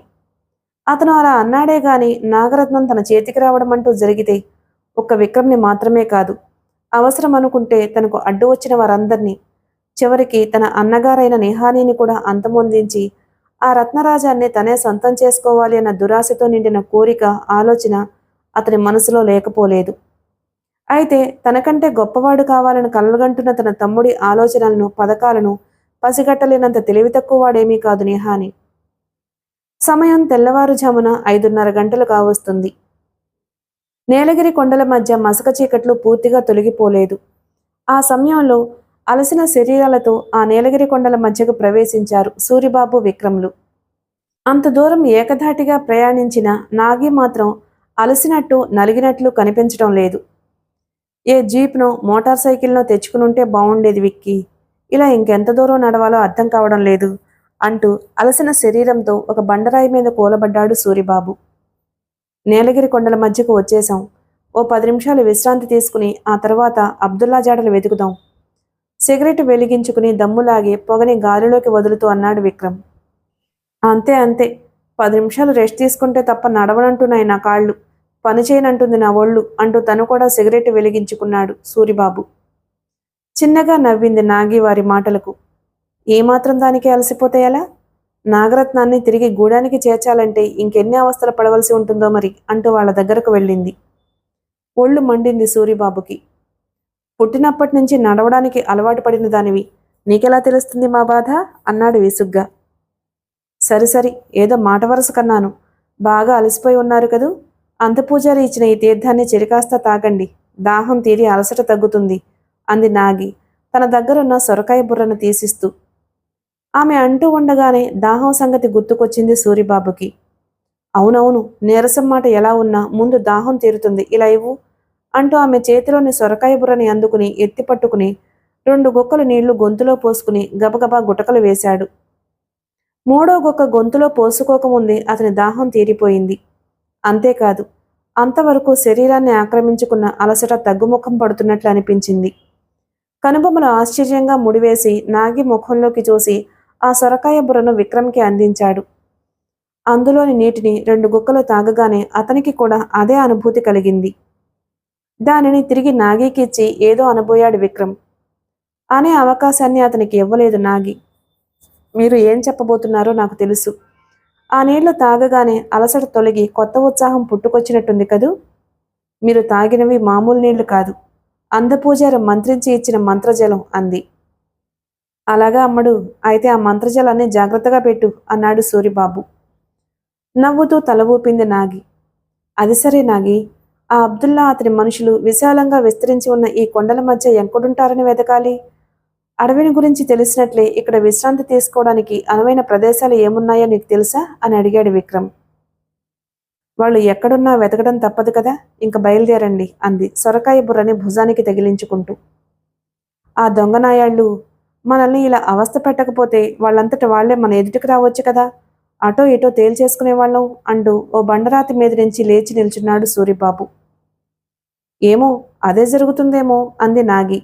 అతను అలా అన్నాడే గాని నాగరత్నం తన చేతికి రావడం అంటూ జరిగితే ఒక్క విక్రమ్ని మాత్రమే కాదు, అవసరం అనుకుంటే తనకు అడ్డు వచ్చిన వారందరినీ, చివరికి తన అన్నగారైన నేహానీని కూడా అంతమొందించి ఆ రత్నరాజాన్ని తనే సొంతం చేసుకోవాలి అన్న దురాశతో నిండిన కోరిక, ఆలోచన అతని మనసులో లేకపోలేదు. అయితే తనకంటే గొప్పవాడు కావాలని కలలుగంటున్న తన తమ్ముడి ఆలోచనలను, పథకాలను పసిగట్టలేనంత తెలివి తక్కువవాడేమీ కాదు నేహాని. సమయం తెల్లవారుజామున 5:30 గంటలు కావస్తుంది. నీలగిరి కొండల మధ్య మసక చీకట్లు పూర్తిగా తొలగిపోలేదు. ఆ సమయంలో అలసిన శరీరాలతో ఆ నీలగిరి కొండల మధ్యకు ప్రవేశించారు సూరిబాబు, విక్రమ్లు. అంత దూరం ఏకధాటిగా ప్రయాణించిన నాగి మాత్రం అలసినట్టు, నలిగినట్లు కనిపించడం లేదు. ఏ జీప్నో, మోటార్ సైకిల్నో తెచ్చుకునుంటే బావుండేది విక్కీ. ఇలా ఇంకెంత దూరం నడవాలో అర్థం కావడం లేదు అంటూ అలసిన శరీరంతో ఒక బండరాయి మీద కూలబడ్డాడు సూరిబాబు. నీలగిరి కొండల మధ్యకు వచ్చేశాం. ఓ 10 నిమిషాలు విశ్రాంతి తీసుకుని ఆ తర్వాత అబ్దుల్లా జాడలు వెతుకుదాం. సిగరెట్ వెలిగించుకుని దమ్ములాగి పొగని గాలిలోకి వదులుతూ అన్నాడు విక్రమ్. అంతే అంతే, 10 నిమిషాలు రెస్ట్ తీసుకుంటే తప్ప నడవనంటున్నాయి నా కాళ్ళు. పని చేయనంటుంది నా ఒళ్ళు అంటూ తను కూడా సిగరెట్ వెలిగించుకున్నాడు సూరిబాబు. చిన్నగా నవ్వింది నాగి వారి మాటలకు. ఏమాత్రం దానికి అలసిపోతే ఎలా? నాగరత్నాన్ని తిరిగి గూడానికి చేర్చాలంటే ఇంకెన్ని అవస్థలు పడవలసి ఉంటుందో మరి అంటూ వాళ్ళ దగ్గరకు వెళ్ళింది. ఒళ్ళు మండింది సూరిబాబుకి. పుట్టినప్పటి నుంచి నడవడానికి అలవాటు పడిన దానివి నీకెలా తెలుస్తుంది మా బాధ అన్నాడు విసుగ్గా. సరిసరి ఏదో మాట వరస కన్నాను. బాగా అలసిపోయి ఉన్నారు కదూ. అంతపూజారి ఇచ్చిన ఈ తీర్థాన్ని చెరికాస్త తాగండి, దాహం తీరి అలసట తగ్గుతుంది అంది నాగి తన దగ్గరున్న సొరకాయ బుర్రను తీసిస్తూ. ఆమె అంటూ ఉండగానే దాహం సంగతి గుర్తుకొచ్చింది సూరిబాబుకి. అవునవును, నీరసం మాట ఎలా ఉన్నా ముందు దాహం తీరుతుంది, ఇలా ఇవ్వు అంటూ ఆమె చేతిలోని సొరకాయ బుర్రని అందుకుని ఎత్తి పట్టుకుని 2 గుక్కలు నీళ్లు గొంతులో పోసుకుని గబగబా గుటకలు వేశాడు. 3వ గుక్క గొంతులో పోసుకోకముందే అతని దాహం తీరిపోయింది. అంతేకాదు, అంతవరకు శరీరాన్ని ఆక్రమించుకున్న అలసట తగ్గుముఖం పడుతున్నట్లు అనిపించింది. కనుబొమ్మలు ఆశ్చర్యంగా ముడివేసి నాగి ముఖంలోకి చూసి ఆ సొరకాయ బుర్రను విక్రమ్కి అందించాడు. అందులోని నీటిని 2 గుక్కలు తాగగానే అతనికి కూడా అదే అనుభూతి కలిగింది. దానిని తిరిగి నాగికి ఇచ్చి ఏదో అనబోయాడు విక్రమ్. అనే అవకాశాన్ని అతనికి ఇవ్వలేదు నాగి. మీరు ఏం చెప్పబోతున్నారో నాకు తెలుసు. ఆ నీళ్లు తాగగానే అలసట తొలగి కొత్త ఉత్సాహం పుట్టుకొచ్చినట్టుంది కదూ. మీరు తాగినవి మామూలు నీళ్లు కాదు, అందపూజారి మంత్రించి ఇచ్చిన మంత్రజలం అంది. అలాగా అమ్మడు, అయితే ఆ మంత్రజలాన్ని జాగ్రత్తగా పెట్టు అన్నాడు సూరిబాబు. నవ్వుతూ తల ఊపింది నాగి. అది సరే నాగి, ఆ అబ్దుల్లా అతని మనుషులు విశాలంగా విస్తరించి ఉన్న ఈ కొండల మధ్య ఎక్కడుంటారని వెతకాలి? అడవిని గురించి తెలిసినట్లే ఇక్కడ విశ్రాంతి తీసుకోవడానికి అనువైన ప్రదేశాలు ఏమున్నాయో నీకు తెలుసా అని అడిగాడు విక్రమ్. వాళ్ళు ఎక్కడున్నా వెతకడం తప్పదు కదా, ఇంక బయలుదేరండి అంది సొరకాయ బుర్రని భుజానికి తగిలించుకుంటూ. ఆ దొంగనాయాళ్ళు మనల్ని ఇలా అవస్థ పెట్టకపోతే వాళ్ళంతట వాళ్లే మన ఎదుటికి రావచ్చు కదా, అటో ఇటో తేల్చేసుకునేవాళ్ళం అంటూ ఓ బండరాతి మీద నుంచి లేచి నిల్చున్నాడు సూరిబాబు. ఏమో, అదే జరుగుతుందేమో అంది నాగి.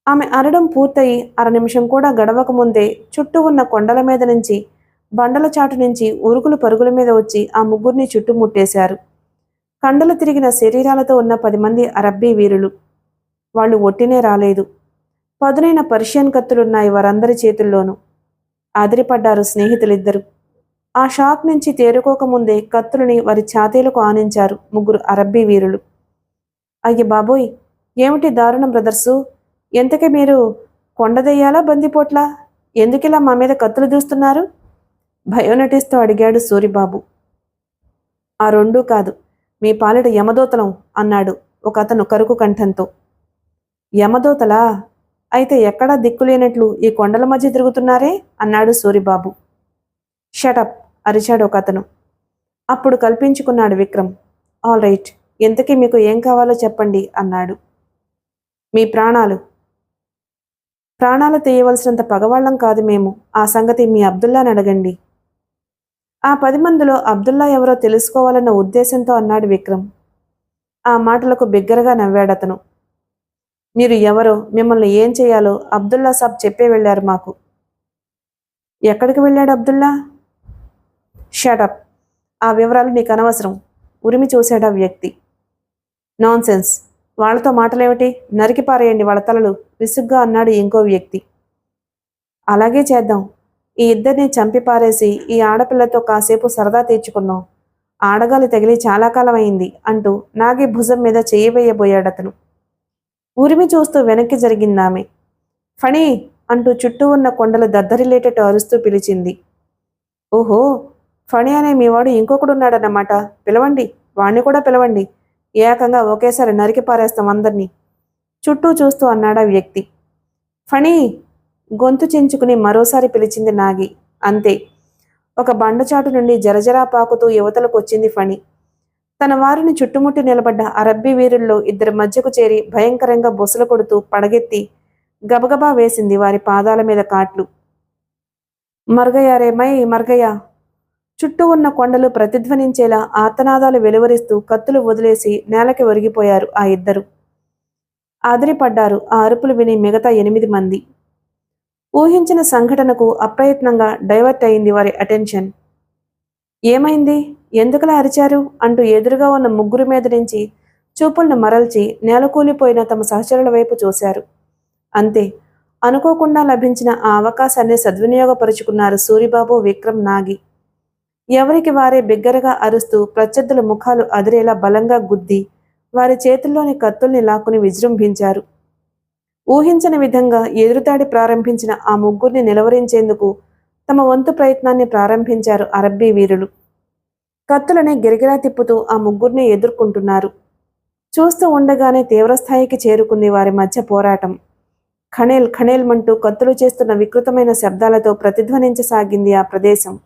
ఆమె అనడం పూర్తయి 1/2 నిమిషం కూడా గడవకముందే చుట్టూ ఉన్న కొండల మీద నుంచి బండల చాటు నుంచి ఉరుకులు పరుగుల మీద వచ్చి ఆ ముగ్గురిని చుట్టుముట్టేశారు. కండలు తిరిగిన శరీరాలతో ఉన్న 10 మంది అరబ్బీ వీరులు. వాళ్ళు ఒట్టినే రాలేదు. పదునైన పర్షియన్ కత్తులున్నాయి వారందరి చేతుల్లోనూ. ఆదిరిపడ్డారు స్నేహితులిద్దరూ. ఆ షాక్ నుంచి తేరుకోకముందే కత్తులని వారి ఛాతీలకు ఆనించారు 3 అరబ్బీ వీరులు. అయ్య బాబోయ్, ఏమిటి దారుణం బ్రదర్సు, ఎంతకే మీరు కొండదెయ్యాలా బందిపోట్లా? ఎందుకిలా మా మీద కత్తులు దూస్తున్నారు? భయం నటిస్తూ అడిగాడు సూరిబాబు. ఆ 2 కాదు, మీ పాలిట యమదూతలం అన్నాడు ఒక అతను కరుకు కంఠంతో. యమదూతలా? అయితే ఎక్కడా దిక్కులేనట్లు ఈ కొండల మధ్య తిరుగుతున్నారే అన్నాడు సూరిబాబు. షటప్ అరిచాడు ఒక అతను. అప్పుడు కల్పించుకున్నాడు విక్రమ్. ఆల్ రైట్, ఎంతకీ మీకు ఏం కావాలో చెప్పండి అన్నాడు. మీ ప్రాణాలు. ప్రాణాలు తీయవలసినంత పగవాళ్లం కాదు మేము, ఆ సంగతి మీ అబ్దుల్లాని అడగండి. ఆ 10 మందిలో అబ్దుల్లా ఎవరో తెలుసుకోవాలన్న ఉద్దేశంతో అన్నాడు విక్రమ్. ఆ మాటలకు బిగ్గరగా నవ్వాడతను. మీరు ఎవరో, మిమ్మల్ని ఏం చేయాలో అబ్దుల్లా సాబ్ చెప్పే వెళ్ళారు మాకు. ఎక్కడికి వెళ్ళాడు అబ్దుల్లా? షటప్, ఆ వివరాలు నీకు అనవసరం ఉరిమి చూశాడు ఆ వ్యక్తి. నాన్సెన్స్, వాళ్లతో మాటలేమిటి, నరికి పారేయండి వాళ్ళ తలలు విసుగ్గా అన్నాడు ఇంకో వ్యక్తి. అలాగే చేద్దాం, ఈ ఇద్దరిని చంపి పారేసి ఈ ఆడపిల్లతో కాసేపు సరదా తీర్చుకున్నాం. ఆడగాలి తగిలి చాలా కాలం అయింది అంటూ నాగి భుజం మీద చెయ్యి వేయబోయాడతను. ఉరిమి చూస్తూ వెనక్కి జరిగిందామె. ఫణి అంటూ చుట్టూ ఉన్న కొండలు దద్దరిల్లేటట్టు అరుస్తూ పిలిచింది. ఓహో, ఫణి అనే మీవాడు ఇంకొకడున్నాడన్నమాట, పిలవండి, వాణ్ణి కూడా పిలవండి, ఏకంగా ఒకేసారి నరికి పారేస్తాం అందరినీ చుట్టూ చూస్తూ అన్నాడా వ్యక్తి. ఫణి గొంతు చించుకుని మరోసారి పిలిచింది నాగి. అంతే, ఒక బండచాటు నుండి జరజరా పాకుతూ యువతలకు వచ్చింది ఫణి. తన వారిని చుట్టుముట్టి నిలబడ్డ అరబ్బీ వీరుల్లో 2 మధ్యకు చేరి భయంకరంగా బొసలు కొడుతూ పడగెత్తి గబగబా వేసింది వారి పాదాల మీద కాట్లు. మర్గయారే మై మర్గయా. చుట్టూ ఉన్న కొండలు ప్రతిధ్వనించేలా ఆర్తనాదాలు వెలువరిస్తూ కత్తులు వదిలేసి నేలకి ఒరిగిపోయారు ఆ ఇద్దరు. ఆదిరిపడ్డారు ఆ అరుపులు విని మిగతా 8 మంది. ఊహించిన సంఘటనకు అప్రయత్నంగా డైవర్ట్ అయింది వారి అటెన్షన్. ఏమైంది? ఎందుకలా అరిచారు అంటూ ఎదురుగా ఉన్న ముగ్గురి మీద నుంచి చూపులను మరల్చి నేలకూలిపోయిన తమ సహచరుల వైపు చూశారు. అంతే, అనుకోకుండా లభించిన ఆ అవకాశాన్ని సద్వినియోగపరుచుకున్నారు సూరిబాబు, విక్రమ్, నాగి. ఎవరికి వారే బిగ్గరగా అరుస్తూ ప్రత్యర్థుల ముఖాలు అదిరేలా బలంగా గుద్ది వారి చేతుల్లోని కత్తుల్ని లాక్కుని విజృంభించారు. ఊహించని విధంగా ఎదురుదాడి ప్రారంభించిన ఆ ముగ్గురిని నిలవరించేందుకు తమ వంతు ప్రయత్నాన్ని ప్రారంభించారు అరబ్బీ వీరులు. కత్తులని గిరగిరా తిప్పుతూ ఆ ముగ్గురిని ఎదుర్కొంటున్నారు. చూస్తూ ఉండగానే తీవ్రస్థాయికి చేరుకుంది వారి మధ్య పోరాటం. ఖణేల్ ఖణేల్మంటూ కత్తులు చేస్తున్న వికృతమైన శబ్దాలతో ప్రతిధ్వనించసాగింది ఆ ప్రదేశం.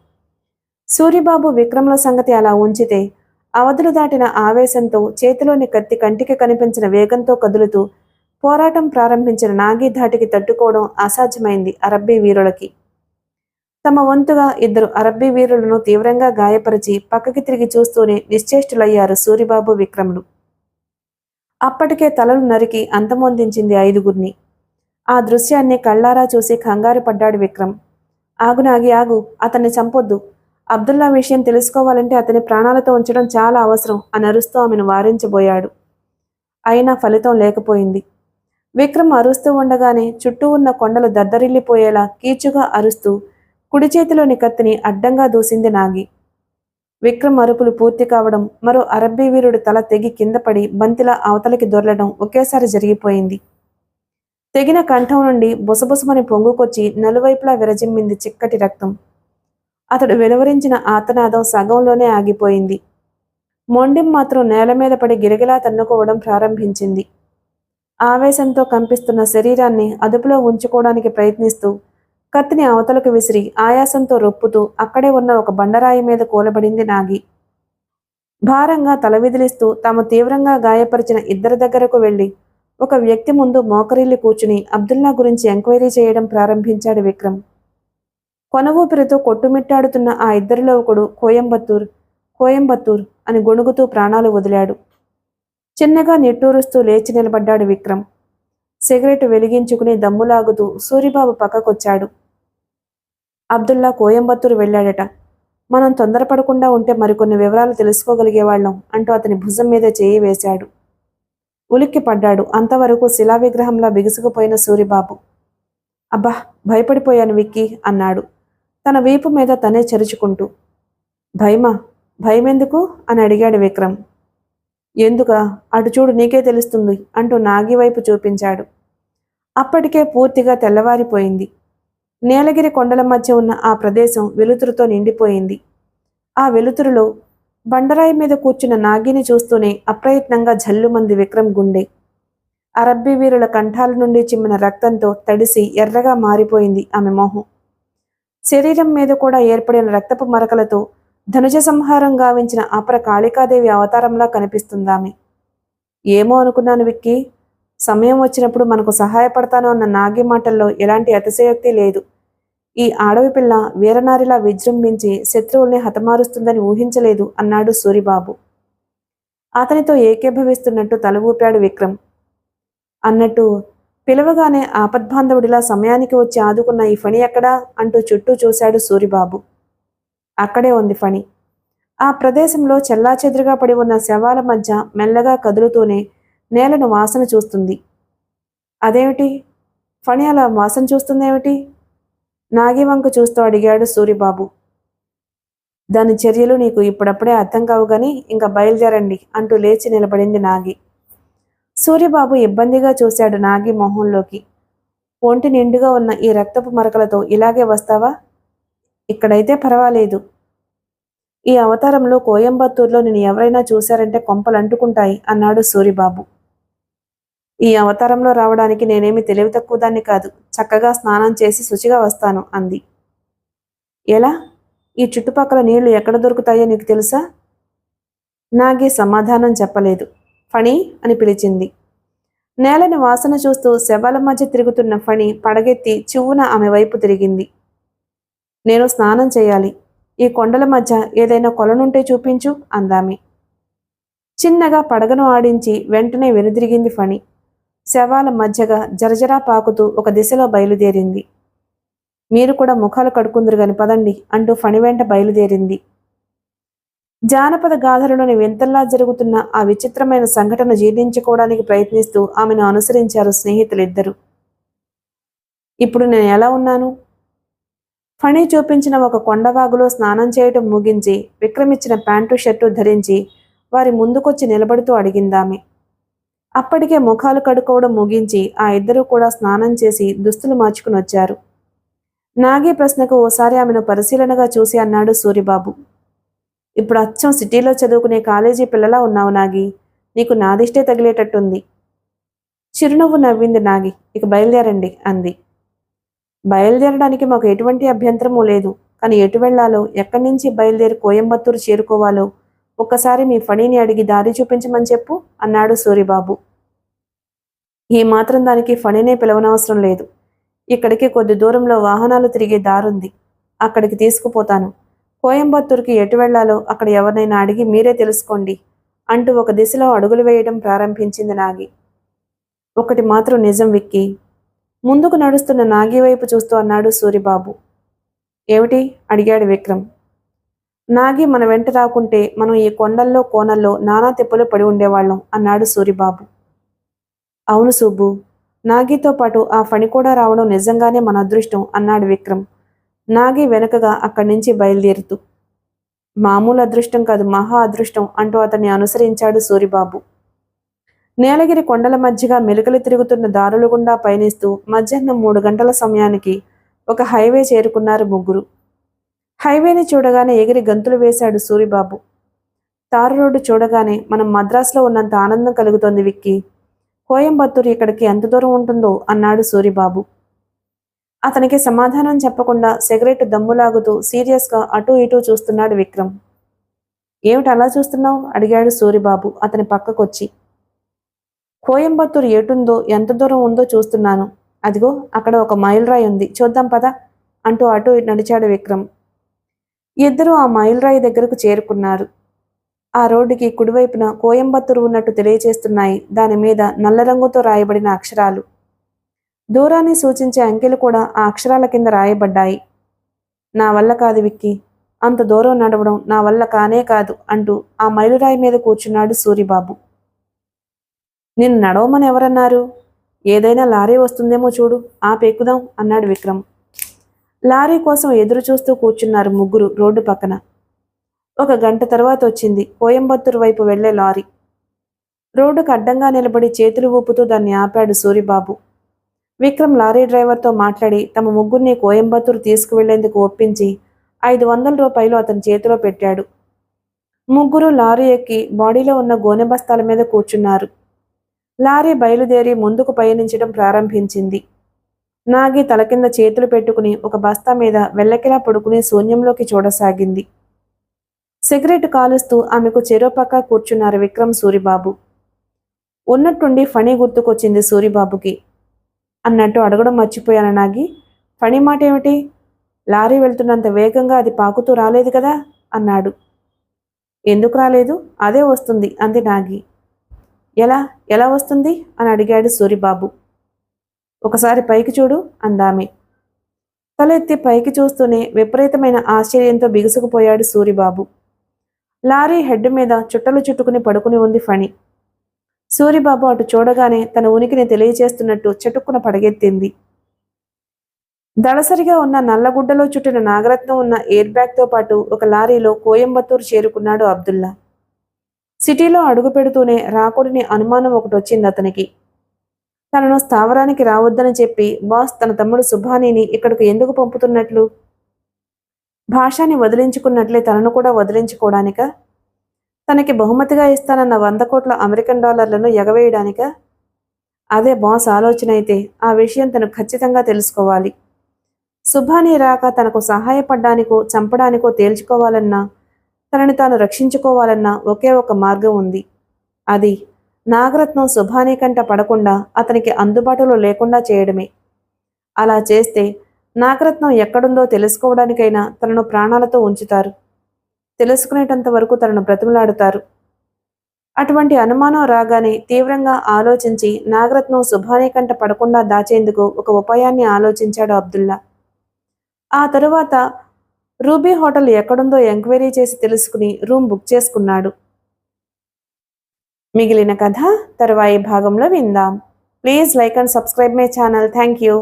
సూరిబాబు, విక్రమ్ల సంగతి అలా ఉంచితే, అవధులు దాటిన ఆవేశంతో చేతిలోని కత్తి కంటికి కనిపించిన వేగంతో కదులుతూ పోరాటం ప్రారంభించిన నాగి ధాటికి తట్టుకోవడం అసాధ్యమైంది అరబ్బీ వీరులకి. తమ వంతుగా ఇద్దరు అరబ్బీ వీరులను తీవ్రంగా గాయపరిచి పక్కకి తిరిగి చూస్తూనే నిశ్చేష్టులయ్యారు సూరిబాబు, విక్రమ్లు. అప్పటికే తలలు నరికి అంతమొందించింది ఐదుగురిని. ఆ దృశ్యాన్ని కళ్ళారా చూసి కంగారు పడ్డాడు విక్రమ్. ఆగు నాగి, ఆగు, అతన్ని చంపొద్దు. అబ్దుల్లా విషయం తెలుసుకోవాలంటే అతని ప్రాణాలతో ఉంచడం చాలా అవసరం అని అరుస్తూ ఆమెను వారించబోయాడు. అయినా ఫలితం లేకపోయింది. విక్రమ్ అరుస్తూ ఉండగానే చుట్టూ ఉన్న కొండలు దద్దరిల్లిపోయేలా కీచుగా అరుస్తూ కుడి చేతిలోని కత్తిని అడ్డంగా దూసింది నాగి. విక్రమ్ అరుపులు పూర్తి కావడం, మరో అరబ్బీ వీరుడు తల తెగి కిందపడి బంతిలా అవతలికి దొర్లడం ఒకేసారి జరిగిపోయింది. తెగిన కంఠం నుండి బుసబుసమని పొంగుకొచ్చి నలువైపులా విరజిమ్మింది చిక్కటి రక్తం. అతడు వెలువరించిన ఆర్తనాదం సగంలోనే ఆగిపోయింది. మొండెం మాత్రం నేల మీద పడి గిరగిలా తన్నుకోవడం ప్రారంభించింది. ఆవేశంతో కంపిస్తున్న శరీరాన్ని అదుపులో ఉంచుకోవడానికి ప్రయత్నిస్తూ కత్తిని అవతలకు విసిరి ఆయాసంతో రొప్పుతూ అక్కడే ఉన్న ఒక బండరాయి మీద కూలబడింది నాగి. భారంగా తల విదిలిస్తూ తాము తీవ్రంగా గాయపరిచిన ఇద్దరి దగ్గరకు వెళ్లి ఒక వ్యక్తి ముందు మోకరిల్లి కూర్చుని అబ్దుల్లా గురించి ఎంక్వైరీ చేయడం ప్రారంభించాడు విక్రమ్. కొన ఊపిరితో కొట్టుమిట్టాడుతున్న ఆ ఇద్దరిలో ఒకడు కోయంబత్తూర్, కోయంబత్తూర్ అని గొణుగుతూ ప్రాణాలు వదిలాడు. చిన్నగా నిట్టూరుస్తూ లేచి నిలబడ్డాడు విక్రమ్. సిగరెట్ వెలిగించుకుని దమ్ములాగుతూ సూరిబాబు పక్కకొచ్చాడు. అబ్దుల్లా కోయంబత్తూరు వెళ్ళాడట. మనం తొందరపడకుండా ఉంటే మరికొన్ని వివరాలు తెలుసుకోగలిగేవాళ్ళం అంటూ అతని భుజం మీద చేయి వేశాడు. ఉలిక్కి పడ్డాడు అంతవరకు శిలా విగ్రహంలా బిగుసుకుపోయిన సూరిబాబు. అబ్బా, భయపడిపోయాను విక్కీ అన్నాడు తన వీపు మీద తనే చెరుచుకుంటూ. భయమా? భయమెందుకు అని అడిగాడు విక్రమ్. ఎందుకా, అటు చూడు, నీకే తెలుస్తుంది అంటూ నాగి వైపు చూపించాడు. అప్పటికే పూర్తిగా తెల్లవారిపోయింది. నీలగిరి కొండల మధ్య ఉన్న ఆ ప్రదేశం వెలుతురుతో నిండిపోయింది. ఆ వెలుతురులో బండరాయి మీద కూర్చున్న నాగిని చూస్తూనే అప్రయత్నంగా జల్లుమంది విక్రమ్ గుండె. అరబ్బీ వీరుల కంఠాల నుండి చిమ్మిన రక్తంతో తడిసి ఎర్రగా మారిపోయింది ఆమె మొహం. శరీరం మీద కూడా ఏర్పడిన రక్తపు మరకలతో ధనుజ సంహారం గావించిన అపర కాళికాదేవి అవతారంలా కనిపిస్తుందామె. ఏమో అనుకున్నాను విక్కీ, సమయం వచ్చినప్పుడు మనకు సహాయపడతాను అన్న నాగి మాటల్లో ఎలాంటి అతిశయోక్తి లేదు. ఈ ఆడవి పిల్ల వీరనారిలా విజృంభించి శత్రువుల్ని హతమారుస్తుందని ఊహించలేదు అన్నాడు సూరిబాబు. అతనితో ఏకీభవిస్తున్నట్టు తల ఊపాడు విక్రమ్. అన్నట్టు పిలవగానే ఆపద్బాంధవుడిలా సమయానికి వచ్చి ఆదుకున్న ఈ ఫణి ఎక్కడా అంటూ చుట్టూ చూశాడు సూరిబాబు. అక్కడే ఉంది ఫణి. ఆ ప్రదేశంలో చెల్లాచెదురుగా పడి ఉన్న శవాల మధ్య మెల్లగా కదులుతూనే నేలను వాసన చూస్తుంది. అదేమిటి? ఫణి అలా వాసన చూస్తుందేమిటి? నాగివంక చూస్తూ అడిగాడు సూరిబాబు. దాని చర్యలు నీకు ఇప్పుడప్పుడే అర్థం కావు గాని ఇంకా బయలుదేరండి అంటూ లేచి నిలబడింది నాగి. సూరిబాబు ఇబ్బందిగా చూశాడు నాగి మొహంలోకి. ఒంటి నిండుగా ఉన్న ఈ రక్తపు మరకలతో ఇలాగే వస్తావా? ఇక్కడైతే పర్వాలేదు. ఈ అవతారంలో కోయంబత్తూరులో నేను ఎవరైనా చూశారంటే కొంపలు అంటుకుంటాయి అన్నాడు సూరిబాబు. ఈ అవతారంలో రావడానికి నేనేమి తెలివి తక్కువ దాన్ని కాదు. చక్కగా స్నానం చేసి శుచిగా వస్తాను అంది. ఎలా? ఈ చుట్టుపక్కల నీళ్లు ఎక్కడ దొరుకుతాయో నీకు తెలుసా? నాగి సమాధానం చెప్పలేదు. ఫణి అని పిలిచింది. నేలని వాసన చూస్తూ శవాల మధ్య తిరుగుతున్న ఫణి పడగెత్తి చివ్వున ఆమె వైపు తిరిగింది. నేను స్నానం చేయాలి. ఈ కొండల మధ్య ఏదైనా కొలనుంటే చూపించు అందామె. చిన్నగా పడగను ఆడించి వెంటనే వెనుదిరిగింది ఫణి. శవాల మధ్యగా జరజరా పాకుతూ ఒక దిశలో బయలుదేరింది. మీరు కూడా ముఖాలు కడుక్కుందురు గాని పదండి అంటూ ఫణి వెంట బయలుదేరింది. జానపద గాథలలోని వింతల్లా జరుగుతున్న ఆ విచిత్రమైన సంఘటన జీర్ణించుకోవడానికి ప్రయత్నిస్తూ ఆమెను అనుసరించారు స్నేహితులిద్దరూ. ఇప్పుడు నేను ఎలా ఉన్నాను? ఫణి చూపించిన ఒక కొండవాగులో స్నానం చేయటం ముగించి విక్రమిచ్చిన ప్యాంటు షర్టు ధరించి వారి ముందుకొచ్చి నిలబడుతూ అడిగిందామె. అప్పటికే ముఖాలు కడుక్కోవడం ముగించి ఆ ఇద్దరూ కూడా స్నానం చేసి దుస్తులు మార్చుకుని వచ్చారు. నాగి ప్రశ్నకు ఓసారి ఆమెను పరిశీలనగా చూసి అన్నాడు సూరిబాబు. ఇప్పుడు అచ్చం సిటీలో చదువుకునే కాలేజీ పిల్లలా ఉన్నావు నాగి. నీకు నాదిష్టే తగిలేటట్టుంది. చిరునవ్వు నవ్వింది నాగి. ఇక బయలుదేరండి అంది. బయలుదేరడానికి మాకు ఎటువంటి అభ్యంతరమూ లేదు. కానీ ఎటు వెళ్లాలో, ఎక్కడి నుంచి బయలుదేరి కోయంబత్తూరు చేరుకోవాలో ఒక్కసారి మీ ఫణిని అడిగి దారి చూపించమని చెప్పు అన్నాడు సూరిబాబు. ఈ మాత్రం దానికి ఫణినే పిలవనవసరం లేదు. ఇక్కడికి కొద్ది దూరంలో వాహనాలు తిరిగే దారుంది. అక్కడికి తీసుకుపోతాను. కోయంబత్తూరుకి ఎటు వెళ్లాలో అక్కడ ఎవరినైనా అడిగి మీరే తెలుసుకోండి అంటూ ఒక దిశలో అడుగులు వేయడం ప్రారంభించింది నాగి. ఒకటి మాత్రం నిజం విక్కీ, ముందుకు నడుస్తున్న నాగి వైపు చూస్తూ అన్నాడు సూరిబాబు. ఏమిటి అడిగాడు విక్రమ్. నాగి మన వెంట రాకుంటే మనం ఈ కొండల్లో కోనల్లో నానా తిప్పలు పడి ఉండేవాళ్ళం అన్నాడు సూరిబాబు. అవును సుబ్బు, నాగితో పాటు ఆ ఫణి కూడా రావడం నిజంగానే మన అదృష్టం అన్నాడు విక్రమ్ నాగి వెనకగా అక్కడి నుంచి బయలుదేరుతూ. మామూలు అదృష్టం కాదు, మహా అదృష్టం అంటూ అతన్ని అనుసరించాడు సూరిబాబు. నీలగిరి కొండల మధ్యగా మెలికలు తిరుగుతున్న దారులు గుండా పయనిస్తూ మధ్యాహ్నం 3 గంటల సమయానికి ఒక హైవే చేరుకున్నారు ముగ్గురు. హైవేని చూడగానే ఎగిరి గంతులు వేశాడు సూరిబాబు. తారు రోడ్డు చూడగానే మనం మద్రాసులో ఉన్నంత ఆనందం కలుగుతోంది విక్కీ. కోయంబత్తూరు ఇక్కడికి ఎంత దూరం ఉంటుందో అన్నాడు సూరిబాబు. అతనికి సమాధానం చెప్పకుండా సిగరెట్ దమ్ములాగుతూ సీరియస్గా అటూ ఇటూ చూస్తున్నాడు విక్రమ్. ఏమిటి అలా చూస్తున్నావు అడిగాడు సూరిబాబు అతని పక్కకొచ్చి. కోయంబత్తూరు ఎటుందో ఎంత దూరం ఉందో చూస్తున్నాను. అదిగో అక్కడ ఒక మైలురాయి ఉంది, చూద్దాం పద అంటూ అటూ నడిచాడు విక్రమ్. ఇద్దరూ ఆ మైలురాయి దగ్గరకు చేరుకున్నారు. ఆ రోడ్డుకి కుడివైపున కోయంబత్తూరు ఉన్నట్టు తెలియచేస్తున్నాయి దాని మీద నల్ల రంగుతో రాయబడిన అక్షరాలు. దూరాన్ని సూచించే అంకెలు కూడా ఆ అక్షరాల కింద రాయబడ్డాయి. నా వల్ల కాదు విక్కీ, అంత దూరం నడవడం నా వల్ల కానే కాదు అంటూ ఆ మైలురాయి మీద కూర్చున్నాడు సూరిబాబు. నిన్ను నడవమని ఎవరన్నారు? ఏదైనా లారీ వస్తుందేమో చూడు, ఆపెక్కుదాం అన్నాడు విక్రమ్. లారీ కోసం ఎదురు చూస్తూ కూర్చున్నారు ముగ్గురు రోడ్డు పక్కన. 1 గంట తర్వాత వచ్చింది కోయంబత్తూరు వైపు వెళ్లే లారీ. రోడ్డుకు అడ్డంగా నిలబడి చేతులు ఊపుతూ దాన్ని ఆపాడు సూరిబాబు. విక్రమ్ లారీ డ్రైవర్తో మాట్లాడి తమ ముగ్గురిని కోయంబత్తూరు తీసుకువెళ్లేందుకు ఒప్పించి 500 రూపాయలు అతని చేతిలో పెట్టాడు. ముగ్గురు లారీ ఎక్కి బాడీలో ఉన్న గోనె బస్తాల మీద కూర్చున్నారు. లారీ బయలుదేరి ముందుకు పయనించడం ప్రారంభించింది. నాగి తల కింద చేతులు పెట్టుకుని ఒక బస్తా మీద వెల్లకిలా పడుకుని శూన్యంలోకి చూడసాగింది. సిగరెట్ కాలుస్తూ ఆమెకు చెరోపక్క కూర్చున్నారు విక్రమ్ సూరిబాబు. ఉన్నట్టుండి ఫణి గుర్తుకొచ్చింది సూరిబాబుకి. అన్నట్టు అడగడం మర్చిపోయాను నాగి, ఫణి మాట ఏమిటి? లారీ వెళ్తున్నంత వేగంగా అది పాకుతూ రాలేదు కదా అన్నాడు. ఎందుకు రాలేదు? అదే వస్తుంది అంది నాగి. ఎలా ఎలా వస్తుంది అని అడిగాడు సూరిబాబు. ఒకసారి పైకి చూడు అందామె. తలెత్తి పైకి చూస్తూనే విపరీతమైన ఆశ్చర్యంతో బిగుసుకుపోయాడు సూరిబాబు. లారీ హెడ్ మీద చుట్టలు చుట్టుకుని పడుకుని ఉంది ఫణి. సూరిబాబు అటు చూడగానే తన ఉనికిని తెలియచేస్తున్నట్టు చటుక్కున పడగెత్తింది. దళసరిగా ఉన్న నల్లగుడ్డలో చుట్టిన నాగరత్నం ఉన్న ఎయిర్ బ్యాగ్తో పాటు ఒక లారీలో కోయంబత్తూరు చేరుకున్నాడు అబ్దుల్లా. సిటీలో అడుగు పెడుతూనే రాకుడిని అనుమానం ఒకటి వచ్చింది అతనికి. తనను స్థావరానికి రావద్దని చెప్పి బాస్ తన తమ్ముడు సుభానీని ఇక్కడికి ఎందుకు పంపుతున్నట్లు? భాషని వదిలించుకున్నట్లే తనను కూడా వదిలించుకోవడానిక? తనకి బహుమతిగా ఇస్తానన్న 100 కోట్ల అమెరికన్ డాలర్లను ఎగవేయడానిక? అదే బాస్ ఆలోచన అయితే ఆ విషయం తను ఖచ్చితంగా తెలుసుకోవాలి. సుభానీ రాక తనకు సహాయపడ్డానికో చంపడానికో తేల్చుకోవాలన్నా, తనని తాను రక్షించుకోవాలన్నా ఒకే ఒక మార్గం ఉంది. అది నాగరత్నం సుభానీ కంట పడకుండా అతనికి అందుబాటులో లేకుండా చేయడమే. అలా చేస్తే నాగరత్నం ఎక్కడుందో తెలుసుకోవడానికైనా తనను ప్రాణాలతో ఉంచుతారు. తెలుసుకునేటంత వరకు తనను బ్రతిమలాడుతారు. అటువంటి అనుమానం రాగానే తీవ్రంగా ఆలోచించి నాగరత్నం సుభానీ కంట పడకుండా దాచేందుకు ఒక ఉపాయాన్ని ఆలోచించాడు అబ్దుల్లా. ఆ తరువాత రూబీ హోటల్ ఎక్కడుందో ఎంక్వైరీ చేసి తెలుసుకుని రూమ్ బుక్ చేసుకున్నాడు. మిగిలిన కథ తరువాయి భాగంలో విందాం. Please like and subscribe my channel. Thank you.